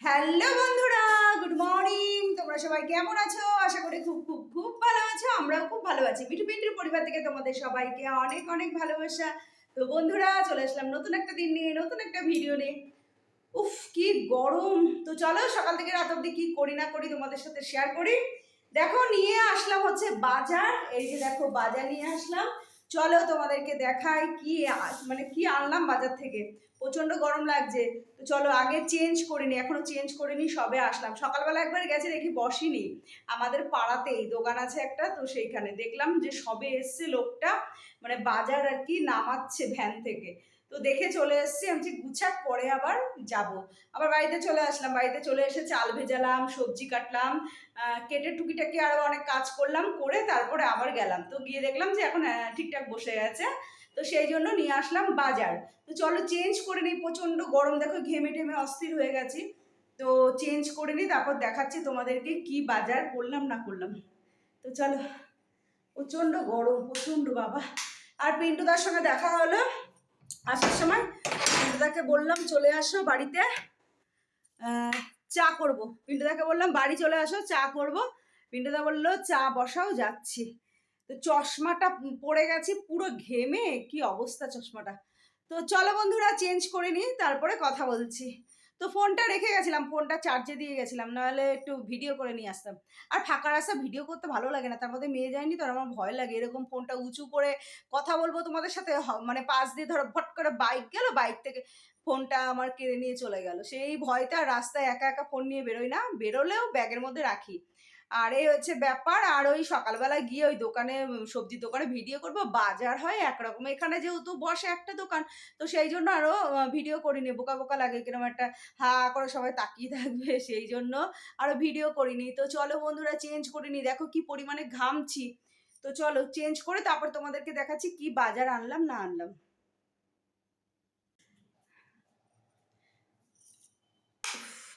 Hello বন্ধুরা, good morning. তোমরা সবাই কেমন আছো? আশা করি খুব খুব খুব ভালো আছো। আমরাও খুব ভালো আছি। মিঠু পিন্টুর পরিবার থেকে তোমাদের সবাইকে অনেক অনেক ভালোবাসা। তো বন্ধুরা, চলে আসলাম নতুন একটা দিন নিয়ে, নতুন একটা ভিডিও নিয়ে। উফ, কি গরম! তো চলো সকাল থেকে রাত অবধি কি করি না করি তোমাদের সাথে শেয়ার করি। দেখো, নিয়ে আসলাম হচ্ছে বাজার। এই যে দেখো, বাজার নিয়ে আসলাম। চলো তোমাদেরকে দেখাই কি মানে কি আনলাম বাজার থেকে। প্রচন্ড গরম লাগছে। তো চলো আগে চেঞ্জ করিনি, এখনো চেঞ্জ করিনি, সবে আসলাম। সকালবেলা একবার গেছে, দেখি বসিনি। আমাদের পাড়াতেই দোকান আছে একটা, তো সেইখানে দেখলাম যে সবে এসছে লোকটা, মানে বাজার আর কি নামাচ্ছে ভ্যান থেকে। তো দেখে চলে এসেছি, আমি গুছাক পরে আবার যাব। আবার বাড়িতে চলে আসলাম। বাড়িতে চলে এসে চাল ভেজালাম, সবজি কাটলাম, কেটে টুকিটাকি আরো অনেক কাজ করলাম, করে তারপরে আবার গেলাম। তো গিয়ে দেখলাম যে এখন ঠিকঠাক বসে গেছে। তো সেই জন্য নিয়ে আসলাম বাজার। তো চলো চেঞ্জ করে নিই, প্রচন্ড গরম, দেখো ঘেমে টেমে অস্থির হয়ে গেছি। তো চেঞ্জ করে নিই, তারপর দেখাচ্ছি তোমাদেরকে কি বাজার করলাম না করলাম। তো চলো, প্রচন্ড গরম, প্রচন্ড বাবা। আর পিন্টুদার সঙ্গে দেখা হলো আসার সময়। পিন্টুদাকে বললাম চলে আসো বাড়িতে, চা করব। পিন্টুদাকে বললাম বাড়ি চলে আসো, চা করব। পিন্টুদা বললো চা বসাও, যাচ্ছি। তো চশমাটা পরে গেছি পুরো ঘেমে, কি অবস্থা চশমাটা। তো চলো বন্ধুরা, চেঞ্জ করে নিই, তারপরে কথা বলছি। তো ফোনটা রেখে গেছিলাম, ফোনটা চার্জে দিয়ে গেছিলাম, নাহলে একটু ভিডিও করে নিয়ে আসতাম। আর ফাঁকা রাস্তা ভিডিও করতে ভালো লাগে না, তার মধ্যে মেয়ে যায়নি তো, আমার ভয় লাগে এরকম ফোনটা উঁচু করে কথা বলবো তোমাদের সাথে, মানে পাশ দিয়ে ধরো ফট করে বাইক গেল, বাইক থেকে ফোনটা আমার কেড়ে নিয়ে চলে গেল, সেই ভয়টা। রাস্তায় একা একা ফোন নিয়ে বেরোই না, বেরোলেও ব্যাগের মধ্যে রাখি। আর এই হচ্ছে ব্যাপার। আর ওই সকালবেলা গিয়ে ওই দোকানে, সবজির দোকানে ভিডিও করব, বাজার হয় একরকম, এখানে যেহেতু বসে একটা দোকান, তো সেই জন্য আরো ভিডিও করিনি, বোকা বোকা লাগে, কিরকম একটা হা করে সবাই তাকিয়ে থাকবে, সেই জন্য আরো ভিডিও করিনি। তো চলো বন্ধুরা, চেঞ্জ করিনি, দেখো কি পরিমাণে ঘামছি। তো চলো চেঞ্জ করে তারপর তোমাদেরকে দেখাচ্ছি কি বাজার আনলাম না আনলাম।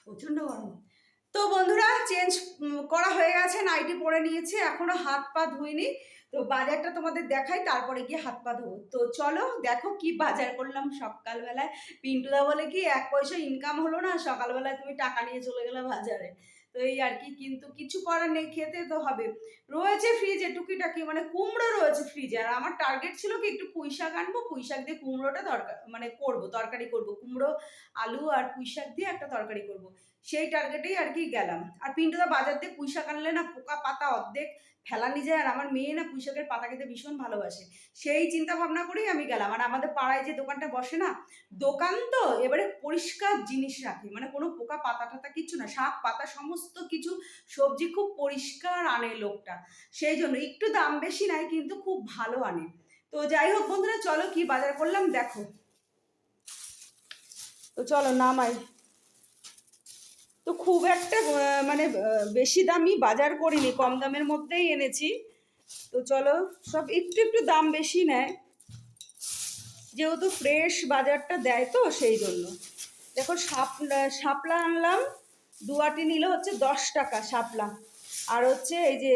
প্রচন্ড গরম। তো বন্ধুরা, চেঞ্জ করা হয়ে গেছে, নাইটি পরে নিয়েছি, এখনো হাত পা ধুইনি। তো বাজারটা তোমাদের দেখাই, তারপরে গিয়ে হাত পা ধোবো। তো চলো দেখো কি বাজার করলাম সকালবেলায়। পিন্টুদা বলে কি, এক পয়সা ইনকাম হলো না, সকালবেলায় তুমি টাকা নিয়ে চলে গেলে বাজারে। তো এই আর কি, কিন্তু কিছু করার নেই, খেতে তো হবে। রয়েছে ফ্রিজে টুকিটাকি, মানে কুমড়ো রয়েছে ফ্রিজে। আর আমার টার্গেট ছিল কি, একটু পুঁই শাক আনবো, পুঁই শাক দিয়ে কুমড়োটা দরকার মানে করবো, তরকারি করবো, কুমড়ো আলু আর পুঁই শাক দিয়ে একটা তরকারি করবো। সেই টার্গেটেই আর কি গেলাম। আর পিন্টুদা বাজার দিয়ে পুঁই শাক আনলে না, পোকা পাতা অর্ধেক ফেলানি যায়। আর আমার মেয়ে না পুঁই শাকের পাতা খেতে ভীষণ ভালোবাসে, সেই চিন্তা ভাবনা করেই আমি গেলাম। আর আমাদের পাড়ায় যে দোকানটা বসে না, দোকান তো এবারে পরিষ্কার জিনিস রাখে, মানে কোনো পোকা পাতা টাতা কিচ্ছু না, শাক পাতা সমস্ত কিছু, সবজি খুব পরিষ্কার আনে লোকটা। সেই জন্য একটু দাম বেশি নেয়, কিন্তু খুব ভালো আনে। তো যাই হোক বন্ধুরা, চলো কি বাজার করলাম দেখো। তো চলো নামাই। তো খুব একটা মানে বেশি দামি বাজার করিনি, কম দামের মধ্যেই এনেছি। তো চলো, সব একটু একটু দাম বেশি নেয়, যেহেতু ফ্রেশ বাজারটা দেয় তো সেই জন্য। দেখো শাপলা আনলাম, দুয়াটি নিল হচ্ছে 10 টাকা শাপলা। আর হচ্ছে এই যে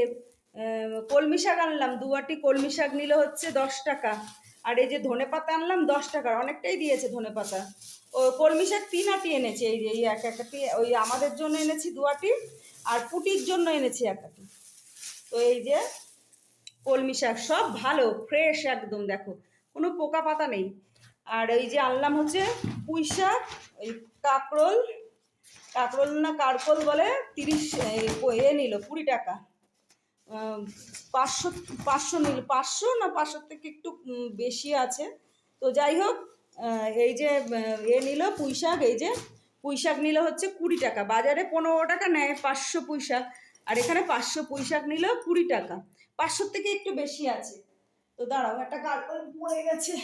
কলমি শাক আনলাম, দুয়াটি কলমি শাক নিল হচ্ছে 10 টাকা। আর এই যে ধনেপাতা আনলাম 10 টাকার, অনেকটাই দিয়েছে ধনেপাতা। ও কলমি শাক 3 আটি এনেছি, এই যে এই এক আটি ওই আমাদের জন্য এনেছি 2 আটি, আর পুটির জন্য এনেছি 1 আটি। তো এই যে কলমি শাক সব ভালো ফ্রেশ একদম, দেখো কোনো পোকা পাতা নেই। আর এই যে আনলাম হচ্ছে পুঁই শাক, ওই কাঁকরোল, কাঁকরোল না কারকোল বলে, 30 নিল 20 টাকা। 500 500 নিল, 500 না 500 থেকে একটু বেশি আছে। তো যাই হোক, এই যে নিল পুঁই শাক, এই যে পুঁই শাক নিল হচ্ছে 20 টাকা। বাজারে 15 টাকা নেয় 500 পুঁই শাক, আর এখানে 500 পুঁই শাক নিল 20 টাকা, 500 থেকে একটু বেশি আছে। তো দাঁড়াও, একটা কারকল পড়ে গেছে।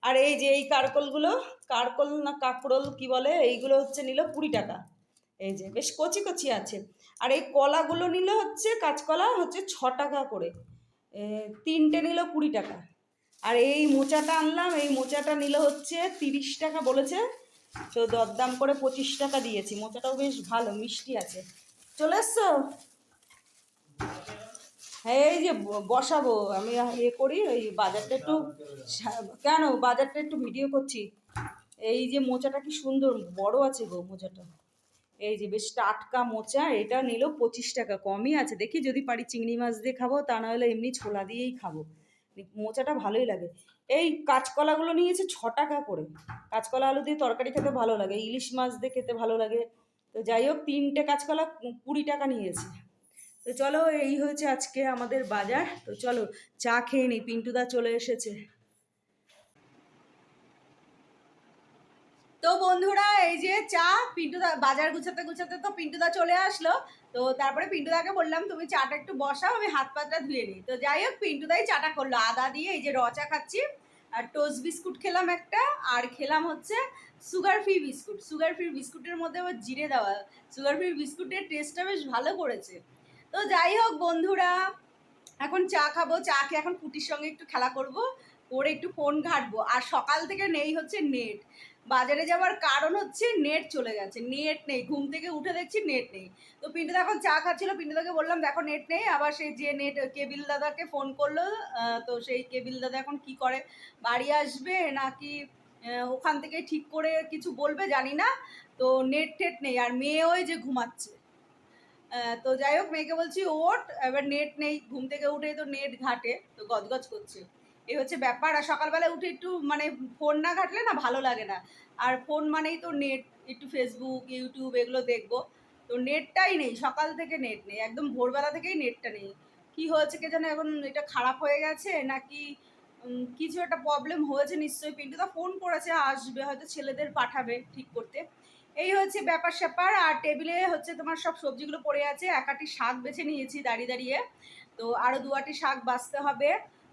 আর এই যে এই কারকলগুলো, কারকল না কাঁকরোল কি বলে, এইগুলো হচ্ছে নিল 20 টাকা। এই যে বেশ কচি কচি আছে। আর এই কলাগুলো নিল হচ্ছে, কাঁচকলা হচ্ছে 6 টাকা করে, 3টে নিল 20 টাকা। আর এই মোচাটা আনলাম, এই মোচাটা নিল হচ্ছে 30 টাকা বলেছে, তো দরদাম করে 25 টাকা দিয়েছি। মোচাটাও বেশ ভালো, মিষ্টি আছে। চলে এসছো? হ্যাঁ, এই যে বসাবো আমি, করি ওই বাজারটা একটু, কেন বাজারটা একটু ভিডিও করছি। এই যে মোচাটা কি সুন্দর বড় আছে গো মোচাটা, এই যে বেশ টাটকা মোচা, এটা নিল 25 টাকা, কমই আছে। দেখি যদি পারি চিংড়ি মাছ দিয়ে খাবো, তা না হলে এমনি ছোলা দিয়েই খাবো। মোচাটা ভালোই লাগে। এই কাঁচকলাগুলো নিয়েছে 6 টাকা করে। কাঁচকলা আলু দিয়ে তরকারি খেতে ভালো লাগে, ইলিশ মাছ দিয়ে খেতে ভালো লাগে। তো যাই হোক, 3টে কাঁচকলা 20 টাকা নিয়েছে। তো চলো, এই হয়েছে আজকে আমাদের বাজার। তো চলো চা খেয়ে নিই, পিন্টুদা চলে এসেছে। তো বন্ধুরা, এই যে চা, পিন্টুদা বাজার গুছাতে গুছাতে তো পিন্টুদা চলে আসলো। তো তারপরে পিন্টুদাকে বললাম তুমি চাটা একটু বসাও, আমি হাত পাটা ধুয়ে নিই। তো যাই হোক, পিন্টুদাই চাটা করলো আদা দিয়ে। এই যে চা খাচ্ছি, আর টোস্ট বিস্কুট খেলাম একটা, আর খেলাম হচ্ছে sugar free biscuit. Sugar free বিস্কুটের মধ্যে আবার জিরে দেওয়া। সুগার ফ্রি বিস্কুটের টেস্টটা বেশ ভালো করেছে। তো যাই হোক বন্ধুরা, এখন চা খাবো, চা খেয়ে এখন পুটির সঙ্গে একটু খেলা করব, করে একটু ফোন ঘাটবো। আর সকাল থেকে নেই হচ্ছে নেট। বাজারে যাওয়ার কারণ হচ্ছে নেট চলে গেছে, নেট নেই। ঘুম থেকে উঠে দেখছি নেট নেই। তো পিন্টুদা এখন চা খাচ্ছিল, পিন্টুদাকে বললাম দেখো নেট নেই। আবার সেই যে নেট কেবিল দাদাকে ফোন করলো। তো সেই কেবিল দাদা এখন কি করে, বাড়ি আসবে নাকি ওখান থেকে ঠিক করে কিছু বলবে জানি না। তো নেট টেট নেই, আর মেয়ে ওই যে ঘুমাচ্ছে। তো যাই হোক, মেয়েকে বলছি ওঠ, এবার নেট নেই। ঘুম থেকে উঠেই তো নেট ঘাটে, তো গজগজ করছে। এই হচ্ছে ব্যাপার। আর সকালবেলা উঠে একটু মানে ফোন না ঘাটলে না ভালো লাগে না। আর ফোন মানেই তো নেট, একটু ফেসবুক ইউটিউব এগুলো দেখবো। তো নেটটাই নেই, সকাল থেকে নেট নেই, একদম ভোরবেলা থেকেই নেটটা নেই। কি হয়েছে কে জানে, এখন এটা খারাপ হয়ে গেছে নাকি কিছু একটা প্রবলেম হয়েছে নিশ্চয়ই। পিন্টুদা ফোন করেছে, আসবে হয়তো, ছেলেদের পাঠাবে ঠিক করতে। এই হচ্ছে ব্যাপার স্যাপার। আর টেবিলে হচ্ছে তোমার সব সবজিগুলো পড়ে আছে। একাটি শাক বেছে নিয়েছি দাঁড়িয়ে দাঁড়িয়ে। তো আরও 2 আটি শাক বাছতে হবে,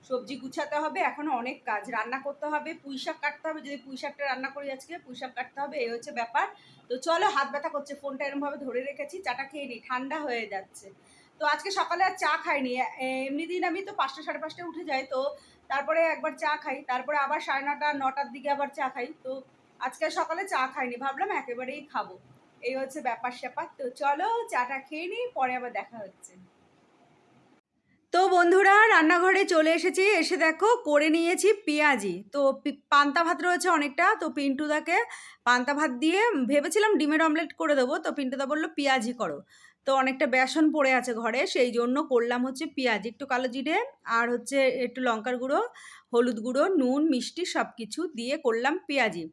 সবজি গুছাতে হবে, এখনো অনেক কাজ। রান্না করতে হবে, পুঁই শাক কাটতে হবে, যদি পুঁই শাকটা রান্না করি আজকে, পুঁই শাক কাটতে হবে। এই হচ্ছে ব্যাপার। তো চলো, হাত ব্যথা করছে, ফোনটা এরমভাবে ধরে রেখেছি, চাটা খেয়ে নিই, ঠান্ডা হয়ে যাচ্ছে। তো আজকে সকালে আর চা খাইনি। এমনি দিন আমি তো 5টা সাড়ে 5টায় উঠে যাই, তো তারপরে একবার চা খাই, তারপরে আবার 9:30 9টার দিকে আবার চা খাই। তো আজকে সকালে চা খাইনি, ভাবলাম একেবারেই খাবো। এই হচ্ছে ব্যাপার স্যাপার। তো চলো চাটা খেয়ে নিই, পরে আবার দেখা হচ্ছে। তো বন্ধুরা, রান্নাঘরে চলে এসেছি। এসে দেখো করে নিয়েছি পেঁয়াজি। তো পান্তা ভাত রয়েছে অনেকটা, তো পিন্টুদাকে পান্তা ভাত দিয়ে ভেবেছিলাম ডিমের অমলেট করে দেবো। তো পিন্টুদা বললো পেঁয়াজি করো। তো অনেকটা বেসন পড়ে আছে ঘরে, সেই জন্য করলাম হচ্ছে পেঁয়াজি, একটু কালো জিরে আর হচ্ছে একটু লঙ্কার গুঁড়ো, হলুদ গুঁড়ো, নুন, মিষ্টি সব কিছু দিয়ে করলাম পেঁয়াজি।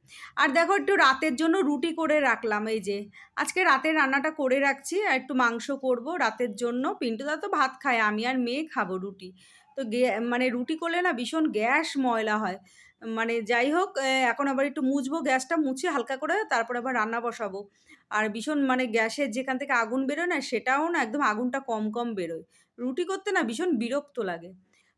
আর দেখো একটু রাতের জন্য রুটি করে রাখলাম। এই যে আজকে রাতের রান্নাটা করে রাখছি, আর একটু মাংস করব রাতের জন্য। পিন্টুদা তো ভাত খায়, আমি আর মেয়ে খাবো রুটি। তো মানে রুটি করলে না ভীষণ গ্যাস ময়লা হয়। মানে যাই হোক, এখন আবার একটু মুছবো, গ্যাসটা মুছে হালকা করে, তারপর আবার রান্না বসাবো। আর ভীষণ মানে গ্যাসের যেখান থেকে আগুন বেরোয় না, সেটাও না একদম আগুনটা কম কম বেরোয়। রুটি করতে না ভীষণ বিরক্ত লাগে।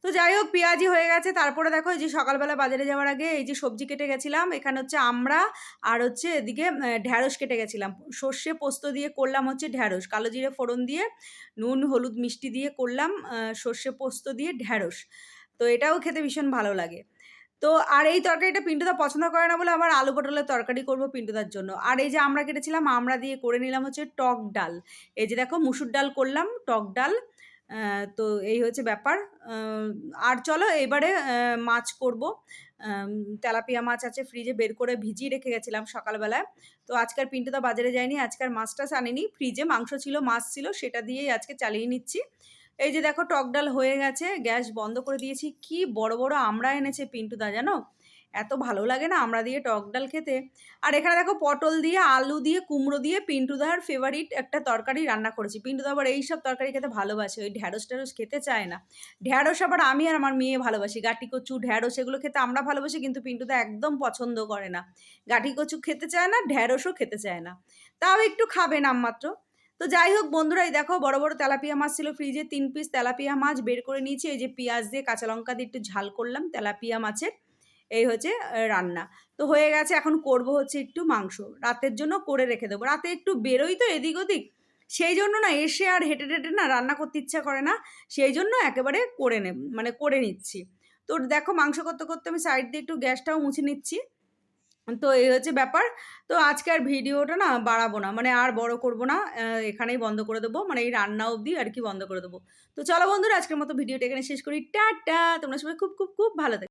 তো যাই হোক, পেঁয়াজি হয়ে গেছে। তারপরে দেখো, এই যে সকালবেলা বাজারে যাওয়ার আগে এই যে সবজি কেটে গেছিলাম, এখানে হচ্ছে আমড়া, আর হচ্ছে এদিকে ঢ্যাঁড়স কেটে গেছিলাম। সর্ষে পোস্ত দিয়ে করলাম হচ্ছে ঢ্যাঁড়স, কালো জিরে ফোড়ন দিয়ে, নুন হলুদ মিষ্টি দিয়ে করলাম সর্ষে পোস্ত দিয়ে ঢ্যাঁড়স। তো এটাও খেতে ভীষণ ভালো লাগে। তো আর এই তরকারিটা পিন্টুদা পছন্দ করে না বলে আবার আলু পটলের তরকারি করব পিন্টুদার জন্য। আর এই যে আমরা কেটেছিলাম, আমরা দিয়ে করে নিলাম হচ্ছে টক ডাল। এই যে দেখো, মুসুর ডাল করলাম, টক ডাল। তো এই হচ্ছে ব্যাপার। আর চলো এবারে মাছ করব। তেলাপিয়া মাছ আছে ফ্রিজে, বের করে ভিজিয়ে রেখে গেছিলাম সকালবেলায়। তো আজকাল পিন্টুদা বাজারে যায়নি, আজকাল মাছ টাছ আনেনি, ফ্রিজে মাংস ছিল, মাছ ছিল, সেটা দিয়েই আজকে চালিয়ে নিচ্ছি। এই যে দেখো, টক ডাল হয়ে গেছে, গ্যাস বন্ধ করে দিয়েছি। কি বড় বড় আমড়া এনেছে পিন্টুদা, জানো? এত ভালো লাগে না আমড়া দিয়ে টক ডাল খেতে। আর এখানে দেখো, পটল দিয়ে, আলু দিয়ে, কুমড়ো দিয়ে পিন্টুদার ফেভারিট একটা তরকারি রান্না করেছি। পিন্টুদা আবার এইসব তরকারি খেতে ভালোবাসে, ওই ঢ্যাঁড়স ট্যাঁড়স খেতে চায় না। ঢ্যাঁড়স আবার আমি আর আমার মেয়ে ভালোবাসি, গাঁটি কচু, ঢ্যাঁড়স এগুলো খেতে আমরা ভালোবাসি, কিন্তু পিন্টুদা একদম পছন্দ করে না। গাঁটি কচু খেতে চায় না, ঢ্যাঁড়সও খেতে চায় না, তাও একটু খাবে নামমাত্র। তো যাই হোক বন্ধুরা, এই দেখো বড় বড় তেলাপিয়া মাছ ছিল ফ্রিজে, 3 পিস তেলাপিয়া মাছ বের করে নিয়েছি। এই যে পেঁয়াজ দিয়ে কাঁচা লঙ্কা দিয়ে একটু ঝাল করলাম তেলাপিয়া মাছের। এই হচ্ছে রান্না। তো হয়ে গেছে, এখন করব হচ্ছে একটু মাংস, রাতের জন্য করে রেখে দেবো। রাতে একটু বেরোই তো এদিক ওদিক, সেই জন্য না এসে আর হেঁটে টেটে না রান্না করতে ইচ্ছা করে না, সেই জন্য একেবারে মানে করে নিচ্ছি। তো দেখো, মাংস করতে করতে আমি সাইড দিয়ে একটু গ্যাসটাও মুছে নিচ্ছি। তো এই হচ্ছে ব্যাপার। তো আজকে আর ভিডিওটা না বাড়াবো না, মানে আর বড় করব না, এখানেই বন্ধ করে দেবো, মানে এই রান্না অবধি আর কি বন্ধ করে দেবো। তো চলো বন্ধুরা, আজকের মতো ভিডিওটা এখানে শেষ করি। টাটা, তোমরা সবাই খুব খুব খুব ভালো থেকো।